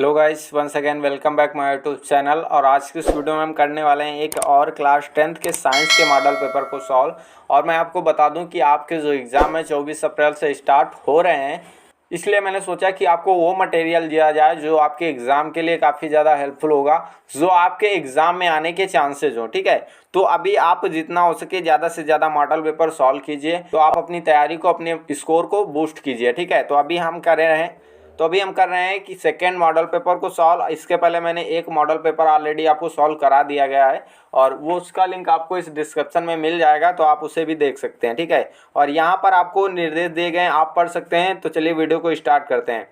Hello guys, once again welcome back my YouTube channel. और आज की इस वीडियो में हम करने वाले हैं एक और क्लास 10th के साइंस के मॉडल पेपर को सॉल्व। और मैं आपको बता दूं कि आपके जो एग्ज़ाम है 24 अप्रैल से स्टार्ट हो रहे हैं, इसलिए मैंने सोचा कि आपको वो मटेरियल दिया जाए जो आपके एग्ज़ाम के लिए काफ़ी ज़्यादा हेल्पफुल होगा, जो आपके एग्ज़ाम में आने के चांसेज हो। ठीक है, तो अभी आप जितना हो सके ज़्यादा से ज़्यादा मॉडल पेपर सॉल्व कीजिए, तो आप अपनी तैयारी को, अपने स्कोर को बूस्ट कीजिए। ठीक है, तो अभी हम कर रहे हैं कि सेकेंड मॉडल पेपर को सॉल्व। इसके पहले मैंने एक मॉडल पेपर ऑलरेडी आपको सॉल्व करा दिया गया है और वो उसका लिंक आपको इस डिस्क्रिप्शन में मिल जाएगा, तो आप उसे भी देख सकते हैं। ठीक है, और यहाँ पर आपको निर्देश दिए गए हैं, आप पढ़ सकते हैं। तो चलिए वीडियो को स्टार्ट करते हैं।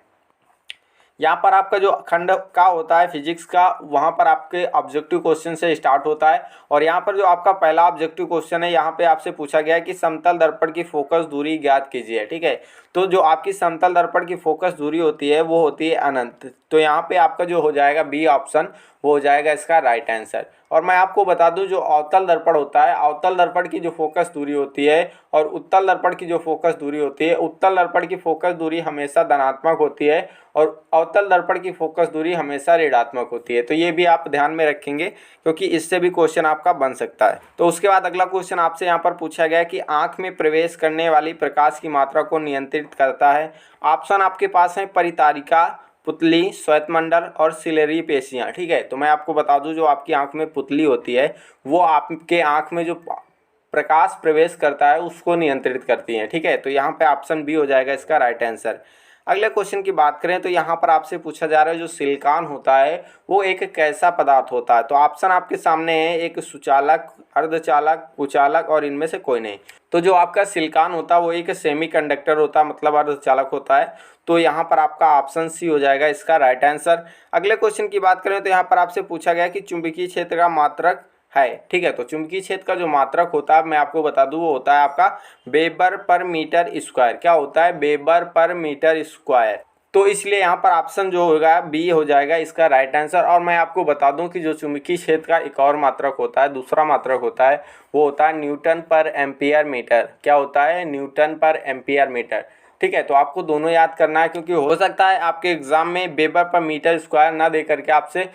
यहाँ पर आपका जो खंड का होता है फिजिक्स का, वहाँ पर आपके ऑब्जेक्टिव क्वेश्चन से स्टार्ट होता है। और यहाँ पर जो आपका पहला ऑब्जेक्टिव क्वेश्चन है, यहाँ पे आपसे पूछा गया है कि समतल दर्पण की फोकस दूरी ज्ञात कीजिए। ठीक है, तो जो आपकी समतल दर्पण की फोकस दूरी होती है वो होती है अनंत। तो यहाँ पे आपका जो हो जाएगा बी ऑप्शन, वो हो जाएगा इसका राइट आंसर। और मैं आपको बता दूं, जो अवतल दर्पण होता है, अवतल दर्पण की जो फोकस दूरी होती है और उत्तल दर्पण की जो फोकस दूरी होती है, उत्तल दर्पण की फोकस दूरी हमेशा धनात्मक होती है और अवतल दर्पण की फोकस दूरी हमेशा ऋणात्मक होती है। तो ये भी आप ध्यान में रखेंगे, क्योंकि इससे भी क्वेश्चन आपका बन सकता है। तो उसके बाद अगला क्वेश्चन आपसे यहाँ पर पूछा गया है कि आंख में प्रवेश करने वाली प्रकाश की मात्रा को नियंत्रित करता है। ऑप्शन आपके पास है परितारिका, पुतली, श्वेतमंडल और सिलेरी पेशियाँ। ठीक है, तो मैं आपको बता दूं, जो आपकी आंख में पुतली होती है वो आपके आंख में जो प्रकाश प्रवेश करता है उसको नियंत्रित करती हैं। ठीक है, तो यहाँ पे ऑप्शन बी हो जाएगा इसका राइट आंसर। अगले क्वेश्चन की बात करें तो यहाँ पर आपसे पूछा जा रहा है जो सिलिकॉन होता है वो एक कैसा पदार्थ होता है। तो ऑप्शन आपके सामने है, एक सुचालक, अर्धचालक, कुचालक और इनमें से कोई नहीं। तो जो आपका सिलिकॉन होता है वो एक सेमीकंडक्टर होता है, मतलब अर्धचालक होता है। तो यहाँ पर आपका ऑप्शन सी हो जाएगा इसका राइट आंसर। अगले क्वेश्चन की बात करें तो यहाँ पर आपसे पूछा गया कि चुंबकीय क्षेत्र का मात्रक है। ठीक है, तो चुंबकीय क्षेत्र का जो मात्रक होता है, मैं आपको बता दूं, वो होता है आपका वेबर पर मीटर स्क्वायर। क्या होता है? वेबर पर मीटर स्क्वायर। तो इसलिए यहाँ पर ऑप्शन जो होगा बी हो जाएगा इसका राइट आंसर। और मैं आपको बता दूं कि जो चुंबकीय क्षेत्र का एक और मात्रक होता है, दूसरा मात्रक होता है, वो होता है न्यूटन पर एम्पियर मीटर। क्या होता है? न्यूटन पर एम्पियर मीटर। ठीक है, तो आपको दोनों याद करना है, क्योंकि हो सकता है आपके एग्जाम में वेबर पर मीटर स्क्वायर ना दे करके आपसे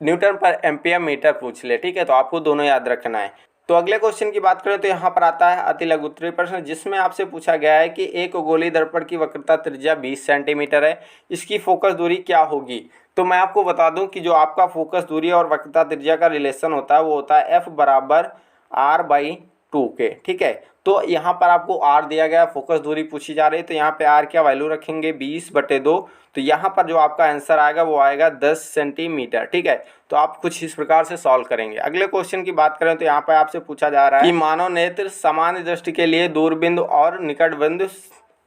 न्यूटन पर एम्पियर मीटर पूछ ले। ठीक है, तो आपको दोनों याद रखना है। तो अगले क्वेश्चन की बात करें तो यहाँ पर आता है अति लघु उत्तरीय प्रश्न, जिसमें आपसे पूछा गया है कि एक गोली दर्पण की वक्रता त्रिज्या 20 सेंटीमीटर है, इसकी फोकस दूरी क्या होगी। तो मैं आपको बता दूं कि जो आपका फोकस दूरी और वक्रता त्रिज्या का रिलेशन होता है वो होता है एफ बराबर r/2 के। ठीक है, तो यहाँ पर आपको r दिया गया, फोकस दूरी पूछी जा रही है, तो यहाँ पे r क्या वैल्यू रखेंगे? 20/2। तो यहाँ पर जो आपका आंसर आएगा वो आएगा 10 सेंटीमीटर। ठीक है, तो आप कुछ इस प्रकार से सॉल्व करेंगे। अगले क्वेश्चन की बात करें तो यहाँ पर आपसे पूछा जा रहा है कि मानव नेत्र सामान्य दृष्टि के लिए दूरबिंदु और निकट बिंदु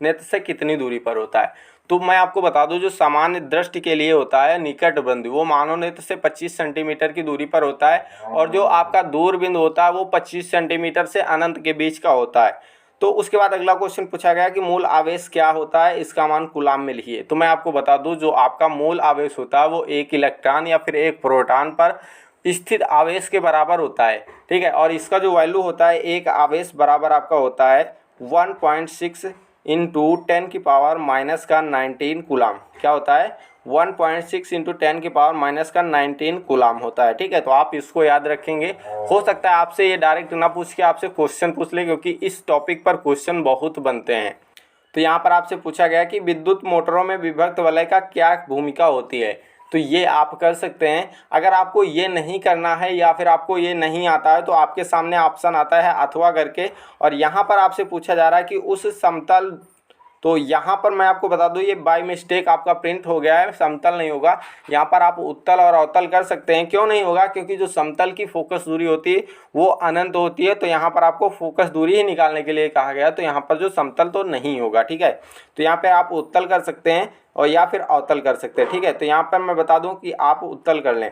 नेत्र से कितनी दूरी पर होता है। तो मैं आपको बता दूं, जो सामान्य दृष्टि के लिए होता है निकट बिंदु, वो मानव नेत्र से 25 सेंटीमीटर की दूरी पर होता है, और जो आपका दूर बिंदु होता है वो 25 सेंटीमीटर से अनंत के बीच का होता है। तो उसके बाद अगला क्वेश्चन पूछा गया कि मूल आवेश क्या होता है, इसका मान कूलाम में लिखिए। तो मैं आपको बता दूं, जो आपका मूल आवेश होता है वो एक इलेक्ट्रॉन या फिर एक प्रोटॉन पर स्थित आवेश के बराबर होता है। ठीक है, और इसका जो वैल्यू होता है, एक आवेश बराबर आपका होता है 1.6 इंटू 10⁻⁻⁹ कूलाम। क्या होता है? 1.6 इंटू 10⁻⁻⁹ कूलाम होता है। ठीक है, तो आप इसको याद रखेंगे। हो सकता है आपसे ये डायरेक्ट ना पूछ के आपसे क्वेश्चन पूछ ले, क्योंकि इस टॉपिक पर क्वेश्चन बहुत बनते हैं। तो यहाँ पर आपसे पूछा गया कि विद्युत मोटरों में विभक्त वलय का क्या भूमिका होती है। तो ये आप कर सकते हैं। अगर आपको ये नहीं करना है या फिर आपको ये नहीं आता है, तो आपके सामने ऑप्शन आता है अथवा करके, और यहाँ पर आपसे पूछा जा रहा है कि उस समतल, तो यहाँ पर मैं आपको बता दूं, ये बाय मिस्टेक आपका प्रिंट हो गया है, समतल नहीं होगा। यहाँ पर आप उत्तल और अवतल कर सकते हैं। क्यों नहीं होगा? क्योंकि जो समतल की फोकस दूरी होती है वो अनंत होती है, तो यहाँ पर आपको फोकस दूरी ही निकालने के लिए कहा गया, तो यहाँ पर जो समतल तो नहीं होगा। ठीक है, तो यहाँ पे आप उत्तल कर सकते हैं और या फिर अवतल कर सकते हैं। ठीक है, तो यहाँ पर मैं बता दूँ कि आप उत्तल कर लें।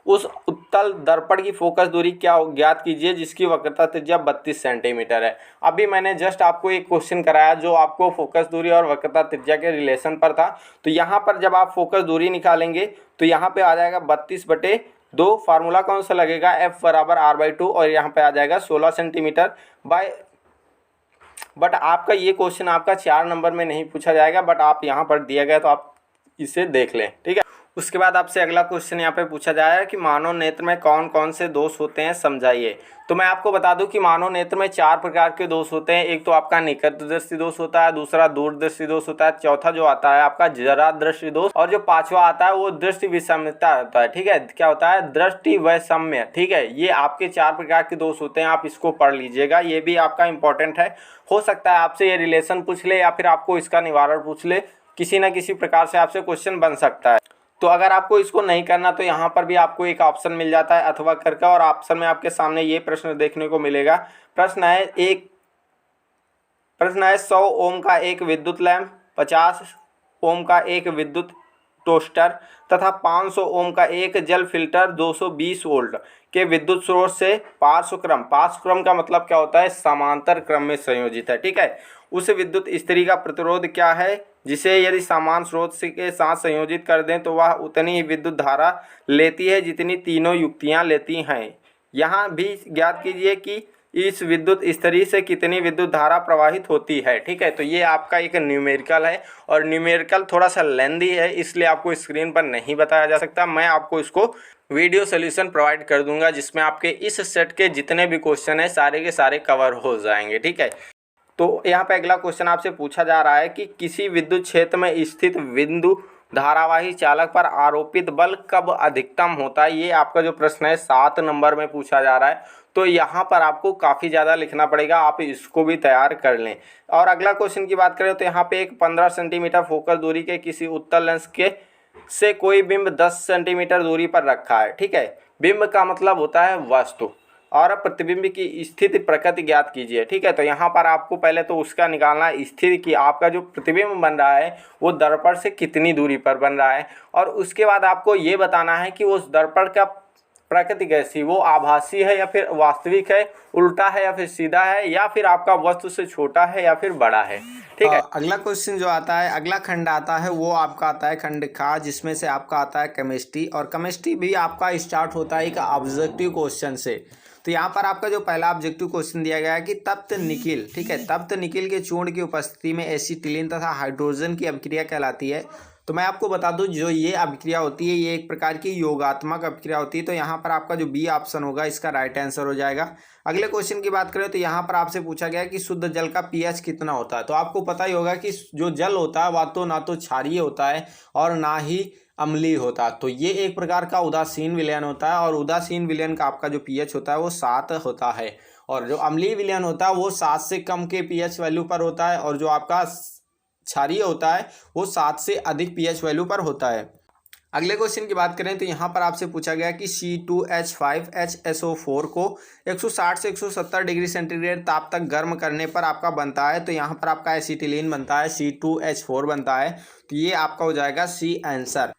उस उत्तल दर्पण की फोकस दूरी क्या ज्ञात कीजिए जिसकी वक्रता त्रिज्या 32 सेंटीमीटर है। अभी मैंने जस्ट आपको एक क्वेश्चन कराया जो आपको फोकस दूरी और वक्रता त्रिज्या के रिलेशन पर था। तो यहाँ पर जब आप फोकस दूरी निकालेंगे तो यहाँ पे आ जाएगा 32/2। फार्मूला कौन सा लगेगा? F बराबर r/2, और यहाँ पे आ जाएगा 16 सेंटीमीटर बाय। बट आपका ये क्वेश्चन आपका 4 नंबर में नहीं पूछा जाएगा, बट आप यहाँ पर दिया गया तो आप इसे देख लें। ठीक है, उसके बाद आपसे अगला क्वेश्चन यहाँ पे पूछा जाएगा कि मानव नेत्र में कौन कौन से दोष होते हैं, समझाइए। तो मैं आपको बता दूं कि मानव नेत्र में 4 प्रकार के दोष होते हैं। एक तो आपका निकट दृष्टि दोष होता है, दूसरा दूर दृष्टि दोष होता है, चौथा जो आता है आपका जरा दृष्टि दोष, और जो पांचवा आता है वो दृष्टि विषमता होता है। ठीक है, क्या होता है? दृष्टि वैषम्य। ठीक है, ये आपके 4 प्रकार के दोष होते हैं, आप इसको पढ़ लीजिएगा, ये भी आपका इंपॉर्टेंट है। हो सकता है आपसे ये रिलेशन पूछ ले या फिर आपको इसका निवारण पूछ ले, किसी न किसी प्रकार से आपसे क्वेश्चन बन सकता है। तो अगर आपको इसको नहीं करना तो यहाँ पर भी आपको एक ऑप्शन मिल जाता है अथवा करके, और ऑप्शन में आपके सामने ये प्रश्न देखने को मिलेगा। प्रश्न है 100 ओम का एक विद्युत लैंप, 50 ओम का एक विद्युत टोस्टर तथा 500 ओम का एक जल फिल्टर 220 वोल्ट के विद्युत स्रोत से पार्श्वक्रम का मतलब क्या होता है? समांतर क्रम में संयोजित है। ठीक है, उस विद्युत स्त्री का प्रतिरोध क्या है जिसे यदि समान स्रोत के साथ संयोजित कर दें तो वह उतनी ही विद्युत धारा लेती है जितनी तीनों युक्तियां लेती हैं। यहाँ भी ज्ञात कीजिए कि इस विद्युत स्त्री से कितनी विद्युत धारा प्रवाहित होती है। ठीक है, तो ये आपका एक न्यूमेरिकल है, और न्यूमेरिकल थोड़ा सा लेंदी है, इसलिए आपको स्क्रीन पर नहीं बताया जा सकता। मैं आपको इसको वीडियो सोल्यूशन प्रोवाइड कर दूंगा जिसमें आपके इस सेट के जितने भी क्वेश्चन है सारे के सारे कवर हो जाएंगे। ठीक है, तो यहाँ पे अगला क्वेश्चन आपसे पूछा जा रहा है कि किसी विद्युत क्षेत्र में स्थित बिंदु धारावाही चालक पर आरोपित बल कब अधिकतम होता है। ये आपका जो प्रश्न है 7 नंबर में पूछा जा रहा है। तो यहाँ पर आपको काफ़ी ज़्यादा लिखना पड़ेगा, आप इसको भी तैयार कर लें। और अगला क्वेश्चन की बात करें तो यहाँ पे एक 15 सेंटीमीटर फोकस दूरी के किसी उत्तल लेंस के से कोई बिंब 10 सेंटीमीटर दूरी पर रखा है। ठीक है, बिंब का मतलब होता है वस्तु, और प्रतिबिंब की स्थिति प्रकृति ज्ञात कीजिए। ठीक है, तो यहाँ पर आपको पहले तो उसका निकालना है स्थिति की, आपका जो प्रतिबिंब बन रहा है वो दर्पण से कितनी दूरी पर बन रहा है, और उसके बाद आपको ये बताना है कि उस दर्पण का प्रकृति कैसी, वो आभासी है या फिर वास्तविक है, उल्टा है या फिर सीधा है, या फिर आपका वस्तु से छोटा है या फिर बड़ा है। ठीक है, अगला क्वेश्चन जो आता है, अगला खंड आता है वो आपका आता है खंड खा, जिसमें से आपका आता है केमिस्ट्री, और केमिस्ट्री भी आपका स्टार्ट होता है एक ऑब्जेक्टिव क्वेश्चन से। तो यहाँ पर आपका जो पहला ऑब्जेक्टिव क्वेश्चन दिया गया है कि तप्त निकिल, ठीक है, तप्त निकिल के चूर्ण की उपस्थिति में एसिटिलीन तथा हाइड्रोजन की अभिक्रिया कहलाती है। तो मैं आपको बता दूं जो ये अभिक्रिया होती है ये एक प्रकार की योगात्मक अभिक्रिया होती है। तो यहाँ पर आपका जो बी ऑप्शन होगा इसका राइट आंसर हो जाएगा। अगले क्वेश्चन की बात करें तो यहाँ पर आपसे पूछा गया कि शुद्ध जल का पीएच कितना होता है। तो आपको पता ही होगा कि जो जल होता है वह तो ना तो क्षारीय होता है और ना ही अम्लीय होता है। तो ये एक प्रकार का उदासीन विलयन होता है, और उदासीन विलयन का आपका जो पीएच होता है वो 7 होता है, और जो अम्लीय विलयन होता है वो 7 से कम के पीएच वैल्यू पर होता है, और जो आपका क्षारीय होता है वो 7 से अधिक पीएच वैल्यू पर होता है। अगले क्वेश्चन की बात करें तो यहाँ पर आपसे पूछा गया कि C2H5HSO4 को 160 से 170 डिग्री सेंटीग्रेड ताप तक गर्म करने पर आपका बनता है। तो यहाँ पर आपका एसिटिलीन बनता है, C2H4 बनता है। तो ये आपका हो जाएगा सी आंसर।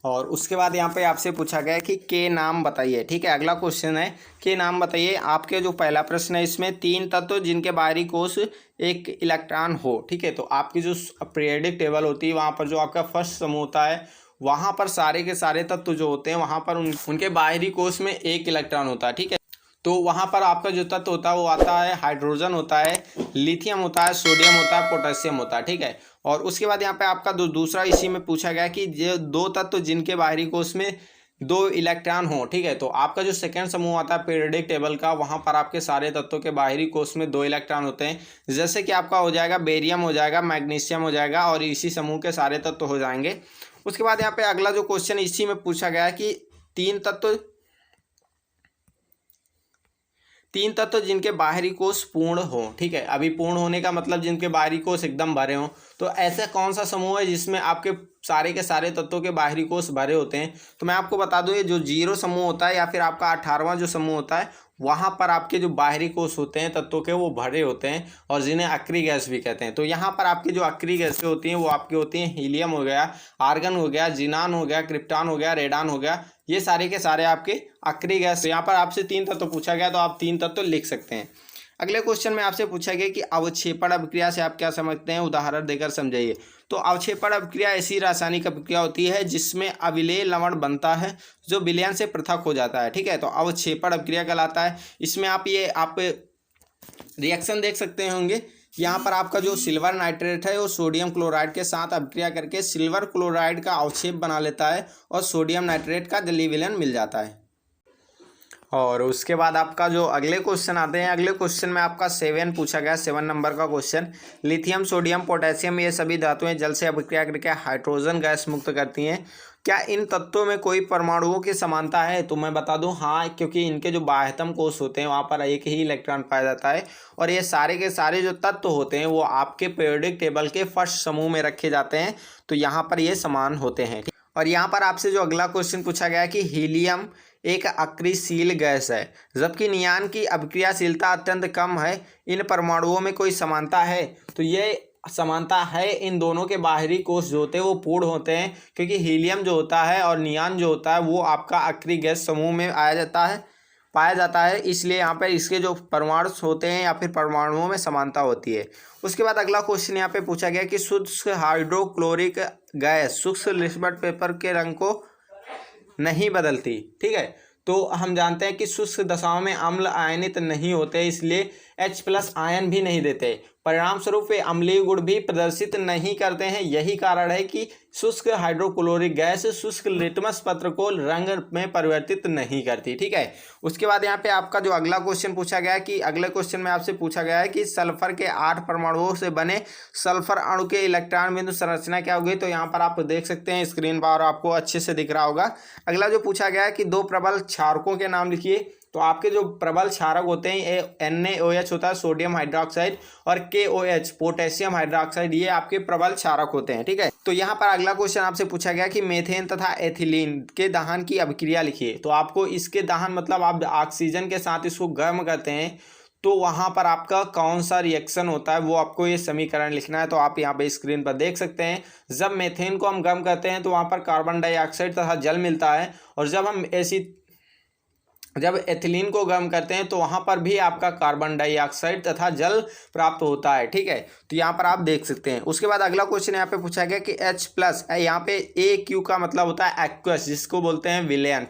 और उसके बाद यहाँ पे आपसे पूछा गया कि के नाम बताइए। ठीक है, अगला क्वेश्चन है के नाम बताइए। आपके जो पहला प्रश्न है इसमें 3 तत्व जिनके बाहरी कोश एक इलेक्ट्रॉन हो। ठीक है, तो आपकी जो पीरियोडिक टेबल होती है वहाँ पर जो आपका फर्स्ट समूह होता है वहाँ पर सारे के सारे तत्व जो होते हैं वहाँ पर उनके बाहरी कोश में एक इलेक्ट्रॉन होता है। ठीक है, तो वहाँ पर आपका जो तत्व होता है वो आता है हाइड्रोजन होता है, लिथियम होता है, सोडियम होता है, पोटेशियम होता है। ठीक है, और उसके बाद यहाँ पे आपका दूसरा इसी में पूछा गया कि जो 2 तत्व जिनके बाहरी कोश में 2 इलेक्ट्रॉन हो। ठीक है, तो आपका जो सेकंड समूह आता है पीरियोडिक टेबल का वहाँ पर आपके सारे तत्वों के बाहरी कोश में 2 इलेक्ट्रॉन होते हैं। जैसे कि आपका हो जाएगा बेरियम हो जाएगा, मैग्नीशियम हो जाएगा, और इसी समूह के सारे तत्व हो जाएंगे। उसके बाद यहाँ पे अगला जो क्वेश्चन इसी में पूछा गया है कि 3 तत्व जिनके बाहरी कोश पूर्ण हो। ठीक है, अभी पूर्ण होने का मतलब जिनके बाहरी कोश एकदम भरे हों। तो ऐसा कौन सा समूह है जिसमें आपके सारे के सारे तत्वों के बाहरी कोश भरे होते हैं। तो मैं आपको बता दूं ये जो 0 समूह होता है या फिर आपका 18वां जो समूह होता है वहाँ पर आपके जो बाहरी कोश होते हैं तत्वों के वो भरे होते हैं, और जिन्हें अक्री गैस भी कहते हैं। तो यहाँ पर आपकी जो अक्री गैसें होती हैं वो आपकी होती हैं हीलियम हो गया, आर्गन हो गया, जिनान हो गया, क्रिप्टॉन हो गया, रेडान हो गया, ये सारे के सारे आपके अक्री गैस। तो यहाँ पर आपसे 3 तत्व पूछा गया तो आप 3 तत्व लिख सकते हैं। अगले क्वेश्चन में आपसे पूछा गया कि अवक्षेपण अभिक्रिया से आप क्या समझते हैं, उदाहरण देकर समझाइए। तो अवक्षेपण अभिक्रिया ऐसी रासायनिक अभिक्रिया होती है जिसमें अविलेय लवण बनता है जो विलयन से पृथक हो जाता है। ठीक है, तो अवक्षेपण अभिक्रिया कहलाता है। इसमें आप रिएक्शन देख सकते होंगे यहाँ पर आपका जो सिल्वर नाइट्रेट है वो सोडियम क्लोराइड के साथ अभिक्रिया करके सिल्वर क्लोराइड का अवक्षेप बना लेता है और सोडियम नाइट्रेट का जलीय विलयन मिल जाता है। और उसके बाद आपका जो अगले क्वेश्चन आते हैं, अगले क्वेश्चन में आपका 7 पूछा गया, 7 नंबर का क्वेश्चन। लिथियम, सोडियम, पोटेशियम ये सभी धातुएं जल से अभिक्रिया करके हाइड्रोजन गैस मुक्त करती हैं। क्या इन तत्वों में कोई परमाणुओं की समानता है? तो मैं बता दूं हाँ, क्योंकि इनके जो बाह्यतम कोश होते हैं वहाँ पर एक ही इलेक्ट्रॉन पाया जाता है और ये सारे के सारे जो तत्व होते हैं वो आपके पीरियोडिक टेबल के फर्स्ट समूह में रखे जाते हैं, तो यहाँ पर ये समान होते हैं। और यहाँ पर आपसे जो अगला क्वेश्चन पूछा गया कि हीलियम एक अक्रियशील गैस है जबकि नियान की अभिक्रियाशीलता अत्यंत कम है, इन परमाणुओं में कोई समानता है? तो ये समानता है, इन दोनों के बाहरी कोश जो होते हैं वो पूर्ण होते हैं, क्योंकि हीलियम जो होता है और नियान जो होता है वो आपका अक्रिय गैस समूह में पाया जाता है, इसलिए यहाँ पर इसके जो परमाणु होते हैं या फिर परमाणुओं में समानता होती है। उसके बाद अगला क्वेश्चन यहाँ पे पूछा गया कि शुष्क हाइड्रोक्लोरिक गैस शुष्क लिटमस पेपर के रंग को नहीं बदलती। ठीक है, तो हम जानते हैं कि शुष्क दशाओं में अम्ल आयनित नहीं होते, इसलिए H+ आयन भी नहीं देते, परिणाम स्वरूप वे अम्लीय गुण भी प्रदर्शित नहीं करते हैं। यही कारण है कि शुष्क हाइड्रोक्लोरिक गैस शुष्क लिटमस पत्र को रंग में परिवर्तित नहीं करती। ठीक है, उसके बाद यहाँ पे आपका जो अगला क्वेश्चन पूछा गया कि अगले क्वेश्चन में आपसे पूछा गया है कि सल्फर के 8 परमाणुओं से बने सल्फर अणु के इलेक्ट्रॉन बिंदु संरचना क्या होगी? तो यहाँ पर आप देख सकते हैं स्क्रीन पर, आपको अच्छे से दिख रहा होगा। अगला जो पूछा गया है कि 2 प्रबल क्षारकों के नाम लिखिए। तो आपके जो प्रबल क्षारक होते हैं NaOH होता है सोडियम हाइड्रोक्साइड और KOH पोटेशियम हाइड्रोक्साइड, ये आपके प्रबल क्षारक होते हैं। ठीक है, तो यहाँ पर अगला क्वेश्चन आपसे पूछा गया कि मेथेन तथा एथिलीन के दहन की अभिक्रिया लिखिए। तो आपको इसके दहन मतलब आप ऑक्सीजन के साथ इसको गर्म करते हैं, तो वहाँ पर आपका कौन सा रिएक्शन होता है वो आपको ये समीकरण लिखना है। तो आप यहाँ पे स्क्रीन पर देख सकते हैं, जब मेथेन को हम गर्म करते हैं तो वहाँ पर कार्बन डाइऑक्साइड तथा जल मिलता है, और जब एथिलीन को गर्म करते हैं तो वहाँ पर भी आपका कार्बन डाइऑक्साइड तथा जल प्राप्त होता है। ठीक है, तो यहाँ पर आप देख सकते हैं। उसके बाद अगला क्वेश्चन यहाँ पे पूछा गया कि H+ यहाँ पे AQ का मतलब होता है एक्वस, जिसको बोलते हैं विलयन।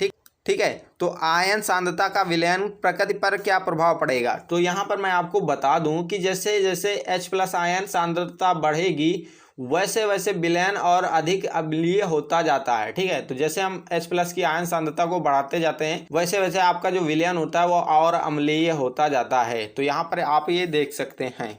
ठीक है, तो आयन सांद्रता का विलयन प्रकृति पर क्या प्रभाव पड़ेगा? तो यहाँ पर मैं आपको बता दूं कि जैसे जैसे H+ आयन सांद्रता बढ़ेगी वैसे वैसे विलयन और अधिक अम्लीय होता जाता है। ठीक है, तो जैसे हम H+ की आयन सांद्रता को बढ़ाते जाते हैं वैसे वैसे आपका जो विलयन होता है वो और अम्लीय होता जाता है। तो यहाँ पर आप ये देख सकते हैं।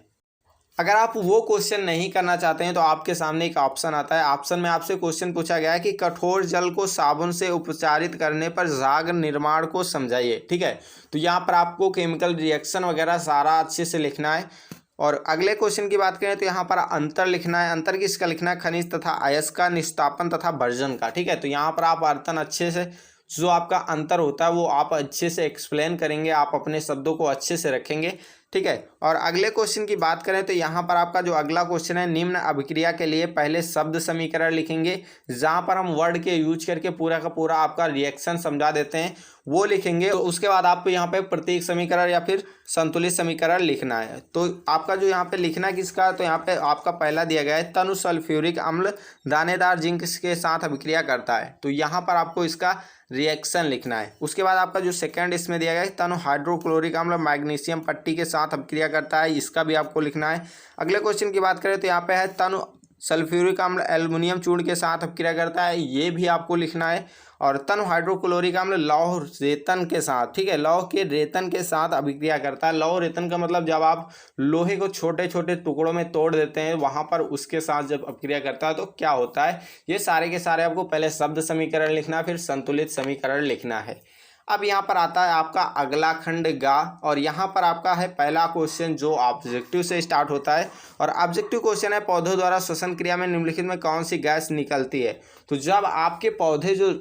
अगर आप वो क्वेश्चन नहीं करना चाहते हैं तो आपके सामने एक ऑप्शन आता है। ऑप्शन में आपसे क्वेश्चन पूछा गया है कि कठोर जल को साबुन से उपचारित करने पर झाग निर्माण को समझाइए। ठीक है, तो यहाँ पर आपको केमिकल रिएक्शन वगैरह सारा अच्छे से लिखना है। और अगले क्वेश्चन की बात करें तो यहाँ पर अंतर लिखना है। अंतर किसका लिखना है? खनिज तथा अयस्क का, निष्कापन तथा वर्जन का। ठीक है, तो यहाँ पर आप अर्थन अच्छे से जो आपका अंतर होता है वो आप अच्छे से एक्सप्लेन करेंगे, आप अपने शब्दों को अच्छे से रखेंगे। ठीक है, और अगले क्वेश्चन की बात करें तो यहाँ पर आपका जो अगला क्वेश्चन है, निम्न अभिक्रिया के लिए पहले शब्द समीकरण लिखेंगे, जहाँ पर हम वर्ड के यूज करके पूरा का पूरा आपका रिएक्शन समझा देते हैं वो लिखेंगे। तो उसके बाद आपको यहाँ पे प्रतीक समीकरण या फिर संतुलित समीकरण लिखना है। तो आपका जो यहाँ पे लिखना किसका, तो यहाँ पे आपका पहला दिया गया है तनु सल्फ्यूरिक अम्ल दानेदार जिंक के साथ अभिक्रिया करता है, तो यहाँ पर आपको इसका रिएक्शन लिखना है। उसके बाद आपका जो सेकंड इसमें दिया गया है तनु हाइड्रोक्लोरिक अम्ल मैग्नीशियम पट्टी के साथ अभिक्रिया करता है, इसका भी आपको लिखना है। अगले क्वेश्चन की बात करें तो यहाँ पे है तनु सल्फ्यूरिक अम्ल एल्युमिनियम चूर्ण के साथ अभिक्रिया करता है, ये भी आपको लिखना है। और तनु हाइड्रोक्लोरिक अम्ल लौह रेतन के साथ, ठीक है, लौह के रेतन के साथ अभिक्रिया करता है। लौह रेतन का मतलब जब आप लोहे को छोटे छोटे टुकड़ों में तोड़ देते हैं वहाँ पर उसके साथ जब अभिक्रिया करता है तो क्या होता है, ये सारे के सारे आपको पहले शब्द समीकरण लिखना है, फिर संतुलित समीकरण लिखना है। अब यहाँ पर आता है आपका अगला खंड गा, और यहाँ पर आपका है पहला क्वेश्चन जो ऑब्जेक्टिव से स्टार्ट होता है। और ऑब्जेक्टिव क्वेश्चन है पौधों द्वारा श्वसन क्रिया में निम्नलिखित में कौन सी गैस निकलती है। तो जब आपके पौधे जो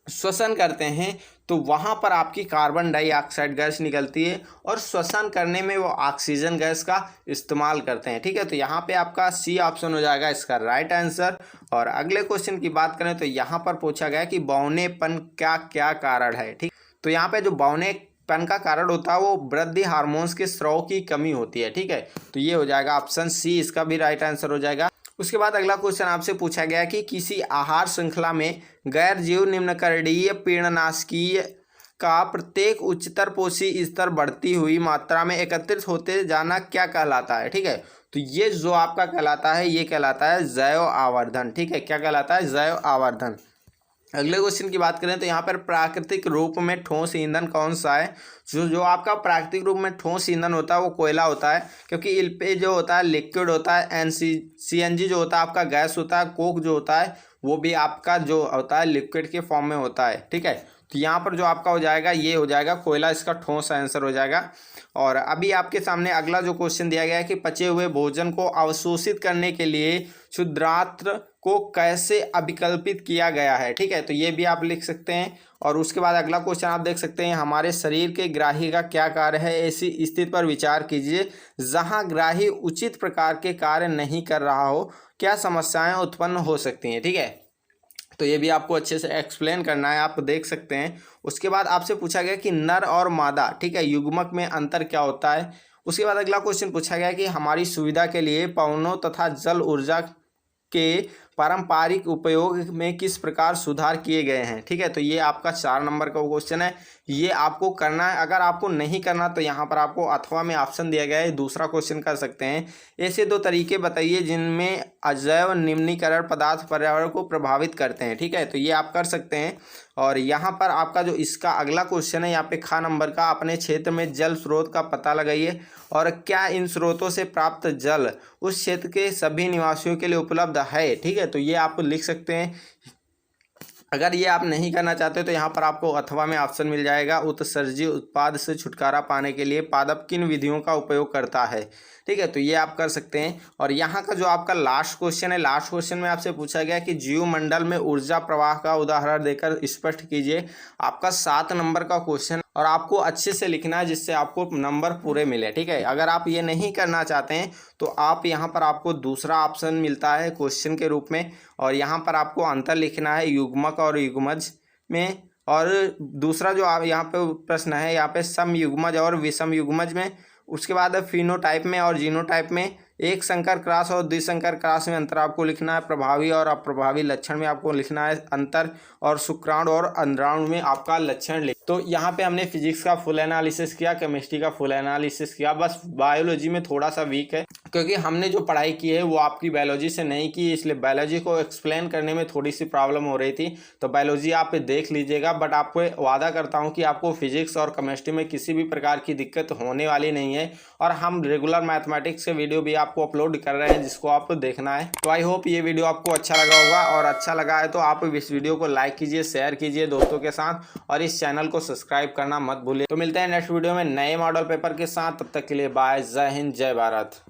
श्वसन करते हैं तो वहाँ पर आपकी कार्बन डाइऑक्साइड गैस निकलती है, और श्वसन करने में वो ऑक्सीजन गैस का इस्तेमाल करते हैं। ठीक है, तो यहाँ पे आपका सी ऑप्शन हो जाएगा इसका राइट आंसर। और अगले क्वेश्चन की बात करें तो यहाँ पर पूछा गया कि बौनेपन का क्या कारण है। ठीक, तो यहाँ पे जो बौनेपन का कारण होता है वो वृद्धि हार्मोन्स के स्राव की कमी होती है। ठीक है, तो ये हो जाएगा ऑप्शन सी, इसका भी राइट आंसर हो जाएगा। उसके बाद अगला क्वेश्चन आपसे पूछा गया कि किसी आहार श्रृंखला में गैर जीव निम्नकरणीय पीणनाशकीय का प्रत्येक उच्चतर पोषी स्तर बढ़ती हुई मात्रा में एकत्रित होते जाना क्या कहलाता है। ठीक है, तो ये जो आपका कहलाता है ये कहलाता है जैव आवर्धन। ठीक है, क्या कहलाता है, जैव आवर्धन। अगले क्वेश्चन की बात करें तो यहाँ पर प्राकृतिक रूप में ठोस ईंधन कौन सा है। जो आपका प्राकृतिक रूप में ठोस ईंधन होता है वो कोयला होता है, क्योंकि इल्पे जो होता है लिक्विड होता है, CNG जो होता है आपका गैस होता है, कोक जो होता है वो भी आपका जो होता है लिक्विड के फॉर्म में होता है। ठीक है, तो यहाँ पर जो आपका हो जाएगा ये हो जाएगा कोयला, इसका ठोस आंसर हो जाएगा। और अभी आपके सामने अगला जो क्वेश्चन दिया गया है कि पचे हुए भोजन को अवशोषित करने के लिए क्षुद्रांत्र को कैसे अभिकल्पित किया गया है। ठीक है, तो ये भी आप लिख सकते हैं। और उसके बाद अगला क्वेश्चन आप देख सकते हैं, हमारे शरीर के ग्राही का क्या कार्य है, ऐसी स्थिति पर विचार कीजिए जहां ग्राही उचित प्रकार के कार्य नहीं कर रहा हो, क्या समस्याएं उत्पन्न हो सकती हैं। ठीक है, तो ये भी आपको अच्छे से एक्सप्लेन करना है, आप देख सकते हैं। उसके बाद आपसे पूछा गया कि नर और मादा, ठीक है, युग्मक में अंतर क्या होता है। उसके बाद अगला क्वेश्चन पूछा गया कि हमारी सुविधा के लिए पवनों तथा जल ऊर्जा के पारंपरिक उपयोग में किस प्रकार सुधार किए गए हैं। ठीक है, तो ये आपका 4 नंबर का क्वेश्चन है, ये आपको करना है। अगर आपको नहीं करना तो यहाँ पर आपको अथवा में ऑप्शन दिया गया है, दूसरा क्वेश्चन कर सकते हैं। ऐसे 2 तरीके बताइए जिनमें अजैव निम्नीकरण पदार्थ पर्यावरण को प्रभावित करते हैं। ठीक है, तो ये आप कर सकते हैं। और यहाँ पर आपका जो इसका अगला क्वेश्चन है यहाँ पे ख नंबर का, अपने क्षेत्र में जल स्रोत का पता लगाइए और क्या इन स्रोतों से प्राप्त जल उस क्षेत्र के सभी निवासियों के लिए उपलब्ध है। ठीक है, तो ये आप लिख सकते हैं। अगर ये आप नहीं करना चाहते तो यहाँ पर आपको अथवा में ऑप्शन मिल जाएगा, उत्सर्जी उत्पाद से छुटकारा पाने के लिए पादप किन विधियों का उपयोग करता है। ठीक है, तो ये आप कर सकते हैं। और यहाँ का जो आपका लास्ट क्वेश्चन है, लास्ट क्वेश्चन में आपसे पूछा गया कि जीवमंडल में ऊर्जा प्रवाह का उदाहरण देकर स्पष्ट कीजिए। आपका 7 नंबर का क्वेश्चन, और आपको अच्छे से लिखना है जिससे आपको नंबर पूरे मिले। ठीक है, अगर आप ये नहीं करना चाहते हैं तो आप यहाँ पर आपको दूसरा ऑप्शन मिलता है क्वेश्चन के रूप में, और यहाँ पर आपको अंतर लिखना है युग्मक और युग्मज में। और दूसरा जो आप यहाँ पे प्रश्न है यहाँ पे सम युग्मज और विषम युग्मज में। उसके बाद फिनोटाइप में और जीनोटाइप में, एक संकर क्रॉस और द्विसंकर क्रॉस में अंतर आपको लिखना है। प्रभावी और अप्रभावी लक्षण में आपको लिखना है अंतर, और शुक्राणु और अंडाणु में आपका लक्षण लिख। तो यहाँ पे हमने फिजिक्स का फुल एनालिसिस किया, केमिस्ट्री का फुल एनालिसिस किया। बस बायोलॉजी में थोड़ा सा वीक है, क्योंकि हमने जो पढ़ाई की है वो आपकी बायोलॉजी से नहीं की, इसलिए बायोलॉजी को एक्सप्लेन करने में थोड़ी सी प्रॉब्लम हो रही थी। तो बायोलॉजी आप देख लीजिएगा, बट आपको वादा करता हूँ कि आपको फिजिक्स और केमिस्ट्री में किसी भी प्रकार की दिक्कत होने वाली नहीं है। और हम रेगुलर मैथमेटिक्स के वीडियो भी आपको अपलोड कर रहे हैं, जिसको आपको देखना है। तो आई होप ये वीडियो आपको अच्छा लगा होगा, और अच्छा लगा है तो आप इस वीडियो को लाइक कीजिए, शेयर कीजिए दोस्तों के साथ, और इस चैनल को सब्सक्राइब करना मत भूलिए। तो मिलते हैं नेक्स्ट वीडियो में नए मॉडल पेपर के साथ, तब तक के लिए बाय, जय हिंद, जय भारत।